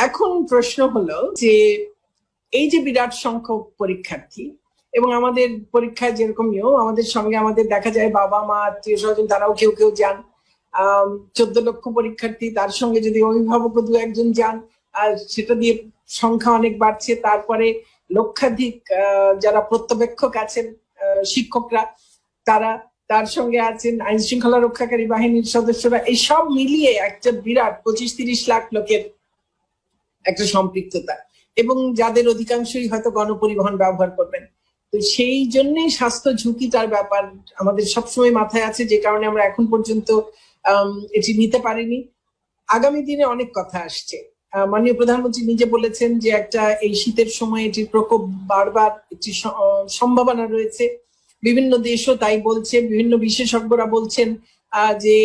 এখন প্রশ্ন হলো যে এই যে বিরাট সংখ্যক পরীক্ষার্থী এবং আমাদের পরীক্ষায় যেরকম নিয়ম, আমাদের সঙ্গে আমাদের দেখা যায় বাবা মা আত্মীয় স্বজন তারাও কেউ কেউ যান। 14 লক্ষ পরীক্ষার্থী, তার সঙ্গে যদি অভিভাবক দু একজন যান, আর সেটা দিয়ে সংখ্যা অনেক বাড়ছে। তারপরে লক্ষাধিক যারা প্রত্যবেক্ষক আছেন, শিক্ষকরা, তারা, তার সঙ্গে আছেন আইন শৃঙ্খলা রক্ষাকারী বাহিনীর সদস্যরা, এই সব মিলিয়ে একটা বিরাট 25-30 লাখ লোকের একটা সম্পৃক্ততা, এবং যাদের অধিকাংশই হয়তো গণপরিবহন ব্যবহার করবেন। তো সেই জন্যই স্বাস্থ্য ঝুঁকিটার ব্যাপার আমাদের সবসময় মাথায় আছে, যে কারণে আমরা এখন পর্যন্ত এটি নিতে পারিনি। আগামী দিনে অনেক কথা আসছে। মাননীয় প্রধানমন্ত্রী নিজে বলেছেন যে একটা এই শীতের সময় এটির প্রকোপ বাড়বার একটি সম্ভাবনা রয়েছে। বিভিন্ন দেশও তাই বলছে, বিভিন্ন বিশেষজ্ঞরা বলছেন যে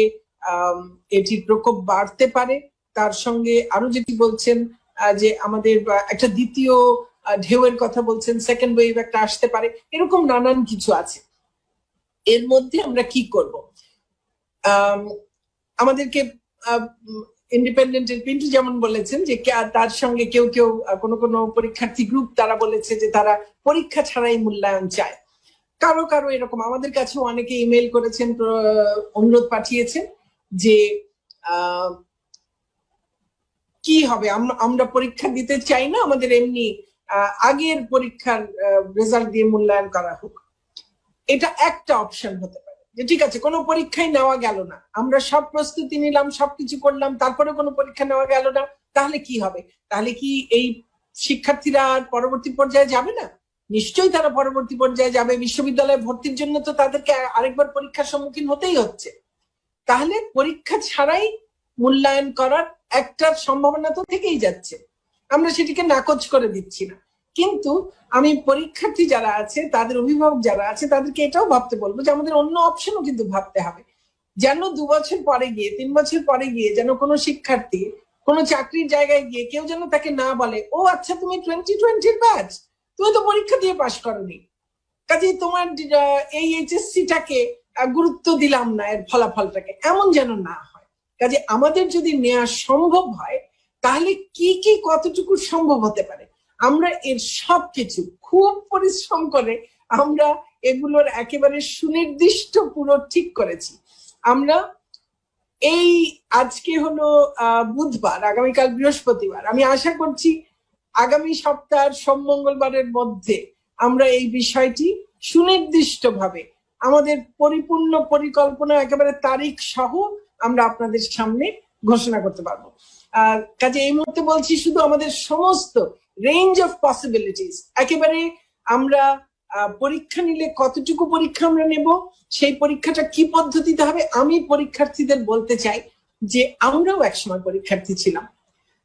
এটির প্রকোপ বাড়তে পারে। তার সঙ্গে আরো যেটি বলছেন যে আমাদের একটা দ্বিতীয় ঢেউয়ের কথা বলছেন, সেকেন্ড ওয়েভ একটা আসতে পারে, এরকম নানান কিছু আছে। এর মধ্যে আমরা কি করব? আমাদেরকে ইন্ডিপেন্ডেন্টের পিন্টু যেমন বলেছেন যে তার সঙ্গে কেউ কেউ কোনো পরীক্ষার্থী গ্রুপ তারা বলেছে যে তারা পরীক্ষা ছাড়াই মূল্যায়ন চায়। কারো কারো এরকম আমাদের কাছেও অনেকে ইমেল করেছেন, অনুরোধ পাঠিয়েছেন যে কি হবে, আমরা পরীক্ষা দিতে চাই না, আমাদের এমনি আগের পরীক্ষার রেজাল্ট দিয়ে মূল্যায়ন করা হোক। এটা একটা অপশন হতে পারে, যে ঠিক আছে কোনো পরীক্ষাই নেওয়া গেল না, আমরা সব প্রস্তুতি নিলাম, সবকিছু করলাম, তারপরে কোনো পরীক্ষা নেওয়া গেল না, তাহলে কি হবে? তাহলে কি এই শিক্ষার্থীরা আর পরবর্তী পর্যায়ে যাবে না? নিশ্চয়ই তারা পরবর্তী পর্যায়ে যাবে। বিশ্ববিদ্যালয়ে ভর্তির জন্য তো তাদেরকে আরেকবার পরীক্ষার সম্মুখীন হতেই হচ্ছে। তাহলে পরীক্ষা ছাড়াই মূল্যায়ন করার একটা সম্ভাবনা তো থেকেই যাচ্ছে, আমরা সেটিকে নাকচ করে দিচ্ছি না। কিন্তু আমি পরীক্ষার্থী যারা আছে, তাদের অভিভাবক যারা আছে, তাদেরকে এটাও ভাবতে বলবো যে আমাদের অন্য অপশনও কিন্তু ভাবতে হবে, যেন 2 বছর পরে গিয়ে, 3 বছর পরে গিয়ে যেন কোনো শিক্ষার্থী কোনো চাকরির জায়গায় গিয়ে কেউ যেন তাকে না বলে, ও আচ্ছা তুমি 2020 ব্যাচ, তুমি তো পরীক্ষা দিয়ে পাশ করোনি, কাজেই তোমার এই এইচএসসিটাকে গুরুত্ব দিলাম না, এর ফলাফলটাকে, এমন যেন না হয়। কাজে আমাদের যদি নেওয়া সম্ভব হয়, তাহলে কি কি কতটুকু সম্ভব হতে পারে, আমরা এর সবকিছু খুব পরিশ্রম করে আমরা এগুলোর একেবারে সুনির্দিষ্ট পুরো ঠিক করেছি। আমরা এই আজকে হলো বুধবার, আগামীকাল বৃহস্পতিবার, আমি আশা করছি আগামী সপ্তাহের সোম মঙ্গলবারের মধ্যে আমরা এই বিষয়টি সুনির্দিষ্টভাবে আমাদের পরিপূর্ণ পরিকল্পনা একেবারে তারিখ সহ আমরা আপনাদের সামনে ঘোষণা করতে পারবো। কাজে এই মুহূর্তে বলছি শুধু আমাদের সমস্ত রেঞ্জ অফ পসিবিলিটিস, একেবারে আমরা পরীক্ষা নিলে কতটুকু পরীক্ষা আমরা নেব, সেই পরীক্ষাটা কি পদ্ধতিতে হবে। আমি পরীক্ষার্থীদের বলতে চাই যে আমরাও একসময় পরীক্ষার্থী ছিলাম,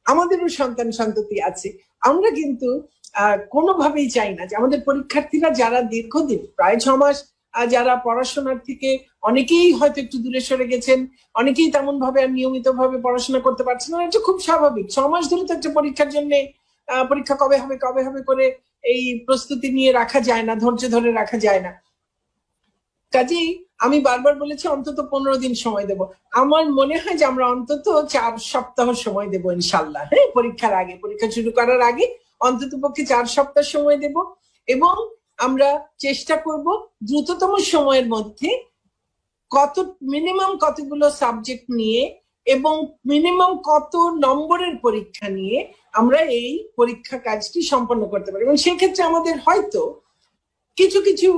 আমাদেরও সন্তান সন্ততি আছে। আমরা কিন্তু কোনোভাবেই চাই না যে আমাদের পরীক্ষার্থীরা যারা দীর্ঘদিন প্রায় 6 মাস যারা পড়াশোনার থেকে অনেকেই হয়তো একটু দূরে সরে গেছেন, অনেকেই তেমন ভাবে আর নিয়মিত ভাবে পড়াশোনা করতে পারছেন না, এটা খুব স্বাভাবিক। 6 মাস ধরে তো একটা পরীক্ষার জন্য পরীক্ষা কবে হবে করে এই প্রস্তুতি নিয়ে রাখা যায় না, ধৈর্য ধরে রাখা যায় না। কাজেই আমি বারবার বলেছি অন্তত 15 দিন সময় দেব। আমার মনে হয় যে আমরা অন্তত 4 সপ্তাহ সময় দেব ইনশাল্লাহ। হ্যাঁ, পরীক্ষার আগে, পরীক্ষা শুরু করার আগে অন্তত পক্ষে 4 সপ্তাহ সময় দেব, এবং আমরা চেষ্টা করব দ্রুততম সময়ের মধ্যে মিনিমাম কতগুলো সাবজেক্ট নিয়ে এবং মিনিমাম কত নম্বরের পরীক্ষা নিয়ে আমরা এই পরীক্ষা কাজটি সম্পন্ন করতে পারি। এবং সেক্ষেত্রে আমাদের হয়তো কিছু কিছু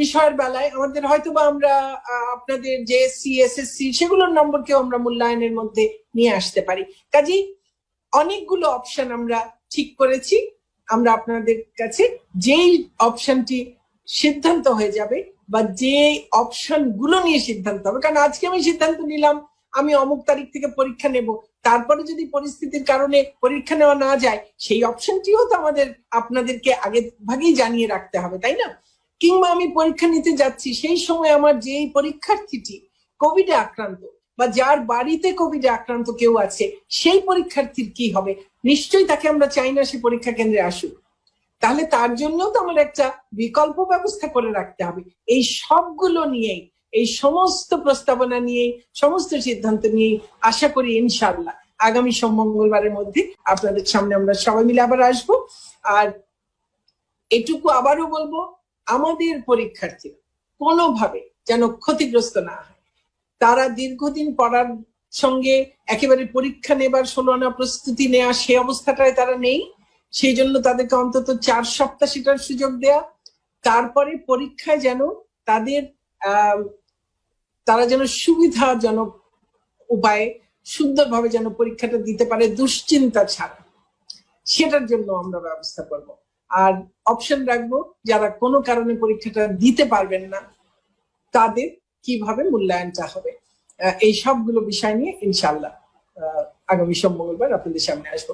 বিষয়ের বেলায় আমাদের হয়তো বা আমরা আপনাদের জেএসসি, এসএসসি সেগুলোর নম্বরকেও আমরা মূল্যায়নের মধ্যে নিয়ে আসতে পারি। কাজেই অনেকগুলো অপশন আমরা ঠিক করেছি। আমরা আপনাদের কাছে যেই অপশনটি সিদ্ধান্ত হয়ে যাবে বা যে অপশন গুলো নিয়ে সিদ্ধান্ত হবে, কারণ আজকে আমি সিদ্ধান্ত নিলাম আমি অমুক তারিখ থেকে পরীক্ষা নেব, তারপরে যদি পরিস্থিতির কারণে পরীক্ষা নেওয়া না যায়, সেই অপশনটিও তো আমাদের আপনাদেরকে আগে ভাগেই জানিয়ে রাখতে হবে, তাই না? কিংবা আমি পরীক্ষা নিতে যাচ্ছি, সেই সময় আমার যেই পরীক্ষার্থীটি কোভিডে আক্রান্ত বা যার বাড়িতে কোভিডে আক্রান্ত কেউ আছে, সেই পরীক্ষার্থীর কি হবে? নিশ্চয়ই তাকে আমরা চাই না সে পরীক্ষা কেন্দ্রে আসুক। তাহলে তার জন্য তো আমার একটা বিকল্প ব্যবস্থা করে রাখতে হবে। এই সবগুলো নিয়েই, এই সমস্ত প্রস্তাবনা নিয়ে, সমস্ত সিদ্ধান্ত নিয়ে আশা করি ইনশাআল্লাহ আগামী মঙ্গলবারের মধ্যে আপনাদের সামনে আমরা সবাই মিলে আবার আসবো। আর এটুকু আবারও বলবো, আমাদের পরীক্ষার্থীরা কোনোভাবে যেন ক্ষতিগ্রস্ত না হয়। তারা দীর্ঘদিন পড়ার সঙ্গে একেবারে পরীক্ষা নেবার 16 আনা প্রস্তুতি নেওয়া সে অবস্থাটায় তারা নেই। সেই জন্য তাদেরকে অন্তত 4 সপ্তাহ সেটার সুযোগ দেয়া, তারপরে পরীক্ষায় যেন তারা যেন সুবিধাজনক উপায়ে সুন্দরভাবে যেন পরীক্ষাটা দিতে পারে দুশ্চিন্তা ছাড়া, সেটার জন্য আমরা ব্যবস্থা করব। আর অপশন রাখবো যারা কোনো কারণে পরীক্ষাটা দিতে পারবেন না তাদের কিভাবে মূল্যায়নটা হবে। এই সবগুলো বিষয় নিয়ে ইনশাআল্লাহ আগামী মঙ্গলবার আপনাদের সামনে আসবো।